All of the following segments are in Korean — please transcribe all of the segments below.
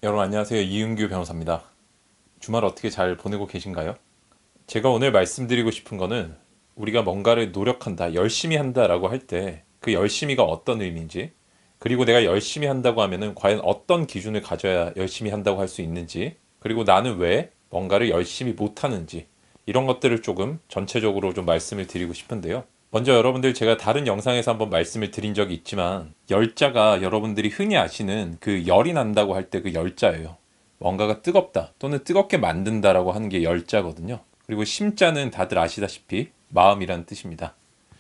여러분 안녕하세요. 이윤규 변호사입니다. 주말 어떻게 잘 보내고 계신가요? 제가 오늘 말씀드리고 싶은 거는 우리가 뭔가를 노력한다, 열심히 한다라고 할 때 그 열심히가 어떤 의미인지, 그리고 내가 열심히 한다고 하면은 과연 어떤 기준을 가져야 열심히 한다고 할 수 있는지, 그리고 나는 왜 뭔가를 열심히 못하는지, 이런 것들을 조금 전체적으로 좀 말씀을 드리고 싶은데요. 먼저 여러분들, 제가 다른 영상에서 한번 말씀을 드린 적이 있지만 열자가 여러분들이 흔히 아시는 그 열이 난다고 할 때 그 열자예요. 뭔가가 뜨겁다 또는 뜨겁게 만든다라고 하는 게 열자거든요. 그리고 심자는 다들 아시다시피 마음이라는 뜻입니다.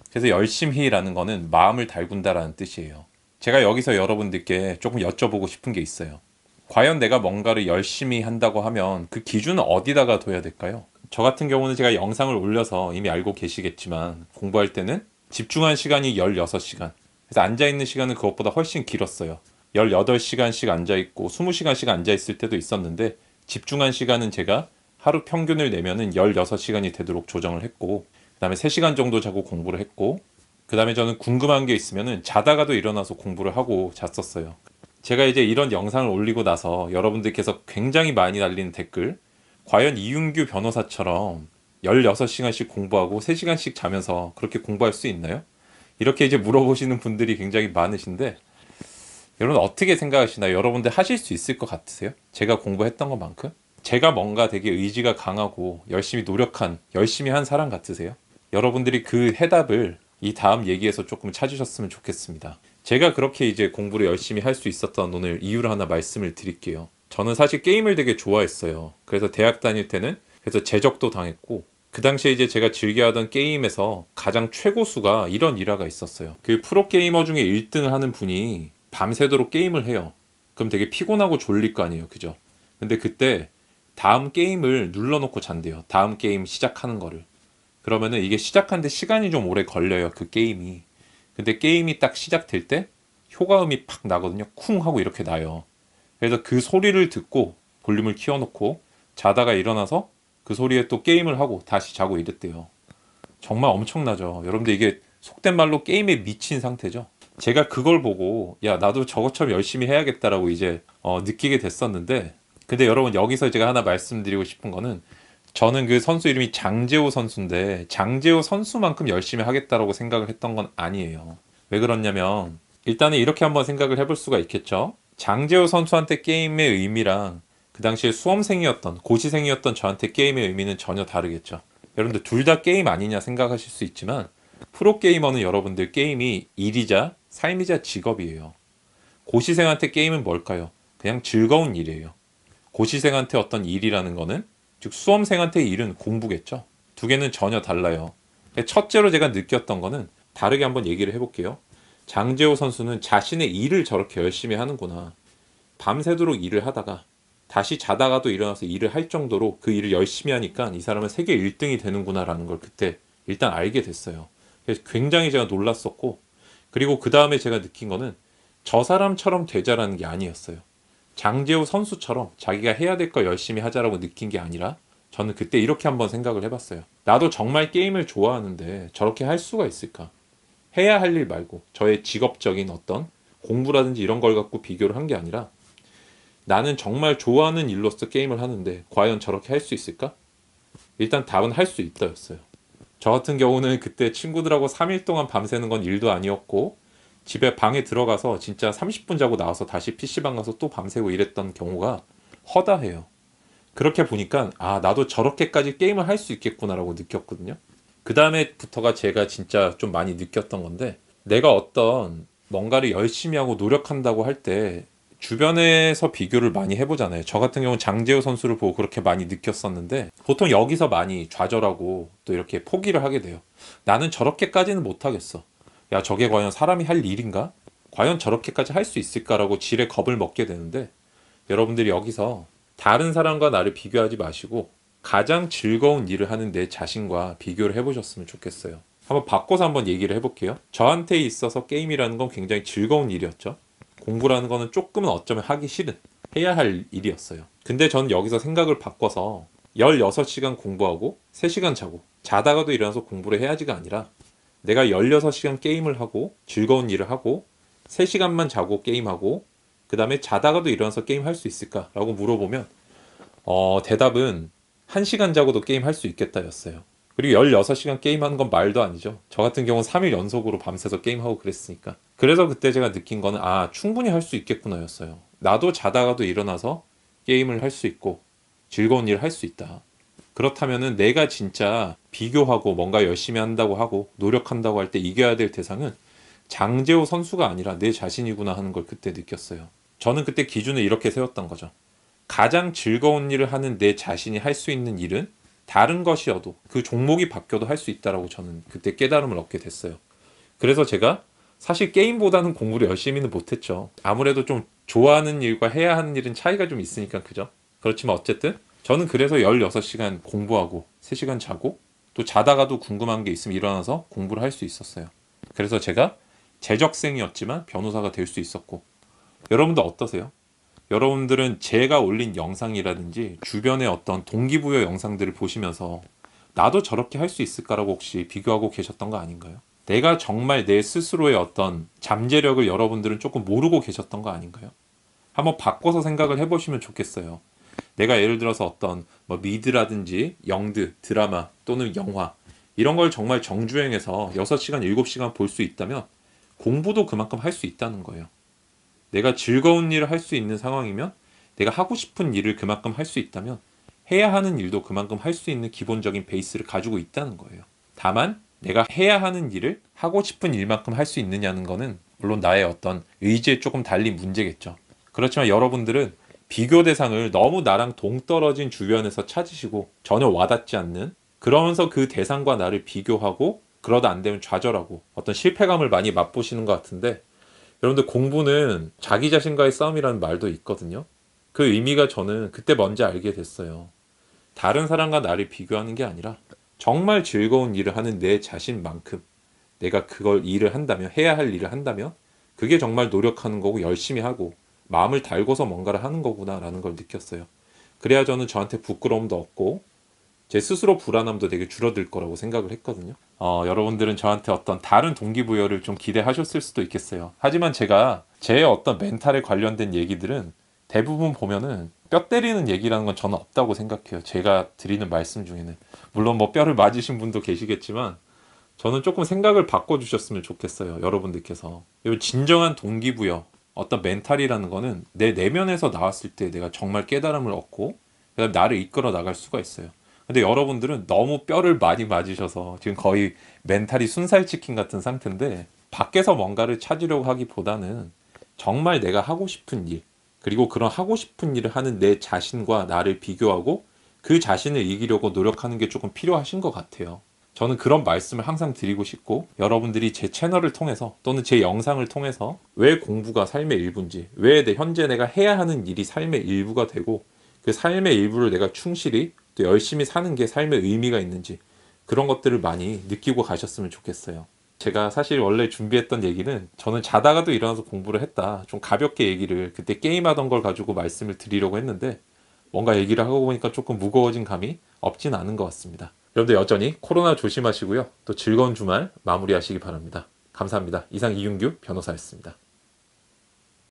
그래서 열심히라는 거는 마음을 달군다라는 뜻이에요. 제가 여기서 여러분들께 조금 여쭤보고 싶은 게 있어요. 과연 내가 뭔가를 열심히 한다고 하면 그 기준은 어디다가 둬야 될까요? 저 같은 경우는 제가 영상을 올려서 이미 알고 계시겠지만 공부할 때는 집중한 시간이 16시간. 그래서 앉아있는 시간은 그것보다 훨씬 길었어요. 18시간씩 앉아있고 20시간씩 앉아있을 때도 있었는데 집중한 시간은 제가 하루 평균을 내면은 16시간이 되도록 조정을 했고, 그 다음에 3시간 정도 자고 공부를 했고, 그 다음에 저는 궁금한 게 있으면은 자다가도 일어나서 공부를 하고 잤었어요. 제가 이제 이런 영상을 올리고 나서 여러분들께서 굉장히 많이 달리는 댓글, 과연 이윤규 변호사처럼 16시간씩 공부하고 3시간씩 자면서 그렇게 공부할 수 있나요? 이렇게 이제 물어보시는 분들이 굉장히 많으신데, 여러분 어떻게 생각하시나요? 여러분들 하실 수 있을 것 같으세요? 제가 공부했던 것만큼? 제가 뭔가 되게 의지가 강하고 열심히 노력한, 열심히 한 사람 같으세요? 여러분들이 그 해답을 이 다음 얘기에서 조금 찾으셨으면 좋겠습니다. 제가 그렇게 이제 공부를 열심히 할 수 있었던 오늘 이유를 하나 말씀을 드릴게요. 저는 사실 게임을 되게 좋아했어요. 그래서 대학 다닐 때는 그래서 제적도 당했고, 그 당시에 이제 제가 즐겨하던 게임에서 가장 최고수가 이런 일화가 있었어요. 그 프로게이머 중에 1등을 하는 분이 밤새도록 게임을 해요. 그럼 되게 피곤하고 졸릴 거 아니에요. 그죠? 근데 그때 다음 게임을 눌러놓고 잔대요. 다음 게임 시작하는 거를. 그러면은 이게 시작하는데 시간이 좀 오래 걸려요. 그 게임이. 근데 게임이 딱 시작될 때 효과음이 팍 나거든요. 쿵 하고 이렇게 나요. 그래서 그 소리를 듣고 볼륨을 키워놓고 자다가 일어나서 그 소리에 또 게임을 하고 다시 자고 이랬대요. 정말 엄청나죠. 여러분들 이게 속된 말로 게임에 미친 상태죠. 제가 그걸 보고 야 나도 저것처럼 열심히 해야겠다라고 이제 느끼게 됐었는데, 근데 여러분 여기서 제가 하나 말씀드리고 싶은 거는 저는 그 선수 이름이 장재호 선수인데 장재호 선수만큼 열심히 하겠다라고 생각을 했던 건 아니에요. 왜 그러냐면 일단은 이렇게 한번 생각을 해볼 수가 있겠죠. 장재호 선수한테 게임의 의미랑 그 당시에 수험생이었던 고시생이었던 저한테 게임의 의미는 전혀 다르겠죠. 여러분들 둘 다 게임 아니냐 생각하실 수 있지만 프로게이머는 여러분들 게임이 일이자 삶이자 직업이에요. 고시생한테 게임은 뭘까요? 그냥 즐거운 일이에요. 고시생한테 어떤 일이라는 거는, 즉 수험생한테 일은 공부겠죠. 두 개는 전혀 달라요. 첫째로 제가 느꼈던 거는 다르게 한번 얘기를 해볼게요. 장재호 선수는 자신의 일을 저렇게 열심히 하는구나. 밤새도록 일을 하다가 다시 자다가도 일어나서 일을 할 정도로 그 일을 열심히 하니까 이 사람은 세계 1등이 되는구나라는 걸 그때 일단 알게 됐어요. 그래서 굉장히 제가 놀랐었고, 그리고 그 다음에 제가 느낀 거는 저 사람처럼 되자라는 게 아니었어요. 장재호 선수처럼 자기가 해야 될 걸 열심히 하자라고 느낀 게 아니라 저는 그때 이렇게 한번 생각을 해봤어요. 나도 정말 게임을 좋아하는데 저렇게 할 수가 있을까? 해야 할 일 말고 저의 직업적인 어떤 공부라든지 이런 걸 갖고 비교를 한 게 아니라 나는 정말 좋아하는 일로서 게임을 하는데 과연 저렇게 할 수 있을까? 일단 답은 할 수 있다였어요. 저 같은 경우는 그때 친구들하고 3일 동안 밤새는 건 일도 아니었고 집에 방에 들어가서 진짜 30분 자고 나와서 다시 PC방 가서 또 밤새고 이랬던 경우가 허다해요. 그렇게 보니까 아 나도 저렇게까지 게임을 할 수 있겠구나라고 느꼈거든요. 그 다음에부터가 제가 진짜 좀 많이 느꼈던 건데, 내가 어떤 뭔가를 열심히 하고 노력한다고 할 때 주변에서 비교를 많이 해보잖아요. 저 같은 경우는 장재호 선수를 보고 그렇게 많이 느꼈었는데 보통 여기서 많이 좌절하고 또 이렇게 포기를 하게 돼요. 나는 저렇게까지는 못하겠어. 야 저게 과연 사람이 할 일인가? 과연 저렇게까지 할 수 있을까라고 지레 겁을 먹게 되는데, 여러분들이 여기서 다른 사람과 나를 비교하지 마시고 가장 즐거운 일을 하는 내 자신과 비교를 해보셨으면 좋겠어요. 한번 바꿔서 한번 얘기를 해볼게요. 저한테 있어서 게임이라는 건 굉장히 즐거운 일이었죠. 공부라는 거는 조금은 어쩌면 하기 싫은, 해야 할 일이었어요. 근데 저는 여기서 생각을 바꿔서 16시간 공부하고 3시간 자고 자다가도 일어나서 공부를 해야지가 아니라 내가 16시간 게임을 하고 즐거운 일을 하고 3시간만 자고 게임하고 그 다음에 자다가도 일어나서 게임 할 수 있을까? 라고 물어보면 대답은 1시간 자고도 게임 할 수 있겠다였어요. 그리고 16시간 게임하는 건 말도 아니죠. 저 같은 경우는 3일 연속으로 밤새서 게임하고 그랬으니까. 그래서 그때 제가 느낀 거는 충분히 할 수 있겠구나 였어요. 나도 자다가도 일어나서 게임을 할 수 있고 즐거운 일을 할 수 있다. 그렇다면은 내가 진짜 비교하고 뭔가 열심히 한다고 하고 노력한다고 할 때 이겨야 될 대상은 장재호 선수가 아니라 내 자신이구나 하는 걸 그때 느꼈어요. 저는 그때 기준을 이렇게 세웠던 거죠. 가장 즐거운 일을 하는 내 자신이 할 수 있는 일은 다른 것이어도 그 종목이 바뀌어도 할 수 있다라고 저는 그때 깨달음을 얻게 됐어요. 그래서 제가 사실 게임보다는 공부를 열심히는 못했죠. 아무래도 좀 좋아하는 일과 해야 하는 일은 차이가 좀 있으니까 그죠? 그렇지만 어쨌든 저는 그래서 16시간 공부하고 3시간 자고 또 자다가도 궁금한 게 있으면 일어나서 공부를 할 수 있었어요. 그래서 제가 재적생이었지만 변호사가 될 수 있었고 여러분도 어떠세요? 여러분들은 제가 올린 영상이라든지 주변의 어떤 동기부여 영상들을 보시면서 나도 저렇게 할 수 있을까라고 혹시 비교하고 계셨던 거 아닌가요? 내가 정말 내 스스로의 어떤 잠재력을 여러분들은 조금 모르고 계셨던 거 아닌가요? 한번 바꿔서 생각을 해보시면 좋겠어요. 내가 예를 들어서 어떤 뭐 미드라든지 영드, 드라마 또는 영화 이런 걸 정말 정주행해서 6시간, 7시간 볼 수 있다면 공부도 그만큼 할 수 있다는 거예요. 내가 즐거운 일을 할 수 있는 상황이면 내가 하고 싶은 일을 그만큼 할 수 있다면 해야 하는 일도 그만큼 할 수 있는 기본적인 베이스를 가지고 있다는 거예요. 다만 내가 해야 하는 일을 하고 싶은 일만큼 할 수 있느냐는 거는 물론 나의 어떤 의지에 조금 달린 문제겠죠. 그렇지만 여러분들은 비교 대상을 너무 나랑 동떨어진 주변에서 찾으시고 전혀 와닿지 않는 그러면서 그 대상과 나를 비교하고 그러다 안 되면 좌절하고 어떤 실패감을 많이 맛보시는 것 같은데 여러분들 공부는 자기 자신과의 싸움이라는 말도 있거든요. 그 의미가 저는 그때 먼저 알게 됐어요. 다른 사람과 나를 비교하는 게 아니라 정말 즐거운 일을 하는 내 자신만큼 내가 그걸 일을 한다면 해야 할 일을 한다면 그게 정말 노력하는 거고 열심히 하고 마음을 달고서 뭔가를 하는 거구나라는 걸 느꼈어요. 그래야 저는 저한테 부끄러움도 없고 제 스스로 불안함도 되게 줄어들 거라고 생각을 했거든요. 여러분들은 저한테 어떤 다른 동기부여를 좀 기대하셨을 수도 있겠어요. 하지만 제가 제 어떤 멘탈에 관련된 얘기들은 대부분 보면은 뼈 때리는 얘기라는 건 저는 없다고 생각해요. 제가 드리는 말씀 중에는. 물론 뭐 뼈를 맞으신 분도 계시겠지만 저는 조금 생각을 바꿔주셨으면 좋겠어요. 여러분들께서. 진정한 동기부여, 어떤 멘탈이라는 거는 내 내면에서 나왔을 때 내가 정말 깨달음을 얻고 그다음에 나를 이끌어 나갈 수가 있어요. 근데 여러분들은 너무 뼈를 많이 맞으셔서 지금 거의 멘탈이 순살치킨 같은 상태인데 밖에서 뭔가를 찾으려고 하기보다는 정말 내가 하고 싶은 일 그리고 그런 하고 싶은 일을 하는 내 자신과 나를 비교하고 그 자신을 이기려고 노력하는 게 조금 필요하신 것 같아요. 저는 그런 말씀을 항상 드리고 싶고 여러분들이 제 채널을 통해서 또는 제 영상을 통해서 왜 공부가 삶의 일부인지 왜 현재 내가 해야 하는 일이 삶의 일부가 되고 그 삶의 일부를 내가 충실히 또 열심히 사는 게 삶의 의미가 있는지 그런 것들을 많이 느끼고 가셨으면 좋겠어요. 제가 사실 원래 준비했던 얘기는 저는 자다가도 일어나서 공부를 했다. 좀 가볍게 얘기를 그때 게임하던 걸 가지고 말씀을 드리려고 했는데 뭔가 얘기를 하고 보니까 조금 무거워진 감이 없진 않은 것 같습니다. 여러분들 여전히 코로나 조심하시고요. 또 즐거운 주말 마무리하시기 바랍니다. 감사합니다. 이상 이윤규 변호사였습니다.